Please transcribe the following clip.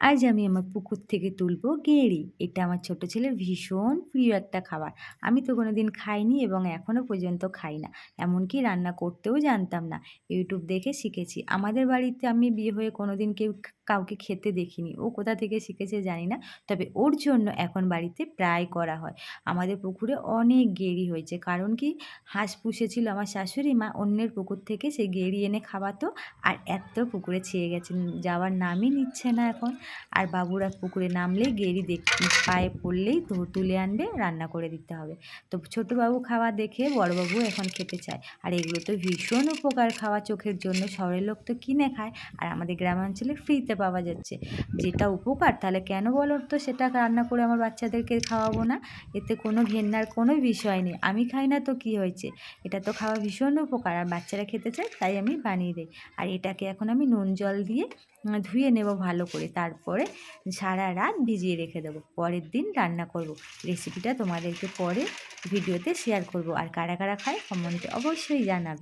আজ আমি আমার পুকুর থেকে তুলবো গেঁড়ি। এটা আমার ছোট ছেলের ভীষণ প্রিয় একটা খাবার। আমি তো কোনোদিন খাইনি এবং এখনো পর্যন্ত খাই না। এমনকি রান্না করতেও জানতাম না। ইউটিউব দেখে শিখেছি। আমাদের বাড়িতে আমি বিয়ে হয়ে কোনোদিন কাউকে খেতে দেখিনি। ও কোথা থেকে শিখেছে জানি না। তবে ওর জন্য এখন বাড়িতে প্রায় করা হয়। আমাদের পুকুরে অনেক গেঁড়ি হয়েছে। কারণ কি, হাঁস পুষেছিল আমার শাশুড়ি মা, অন্যের পুকুর থেকে সেই গেঁড়ি এনে খাওয়াতো। আর এত পুকুরে ছেয়ে গেছে, যাওয়ার নামই নিচ্ছে না এখন। আর বাবুরা পুকুরে নামলেই গেঁড়ি পায়ে পড়লেই তুলে আনবে, রান্না করে দিতে হবে। তো ছোটো বাবু খাওয়া দেখে বড়বাবু এখন খেতে চায়। আর এগুলো তো ভীষণ উপকার খাওয়া চোখের জন্য। শহরের লোক তো কিনে খায়, আর আমাদের গ্রামাঞ্চলে ফ্রিতে পাওয়া যাচ্ছে। যেটা উপকার, তাহলে কেন বলো তো সেটা রান্না করে আমার বাচ্চাদেরকে খাওয়াবো না? এতে কোনো ঘেন্নার কোনো বিষয় নেই। আমি খাই না তো কী হয়েছে? এটা তো খাওয়া ভীষণ উপকার, আর বাচ্চারা খেতে চায় তাই আমি বানিয়ে দিই। আর এটাকে এখন আমি নুন জল দিয়ে ধুয়ে নেব ভালো করে। তারপরে সারা রাত ভিজিয়ে রেখে দেবো। পরের দিন রান্না করব। রেসিপিটা তোমাদেরকে পরে ভিডিওতে শেয়ার করব। আর কারা কারা খায় কমেন্টে অবশ্যই জানাবে।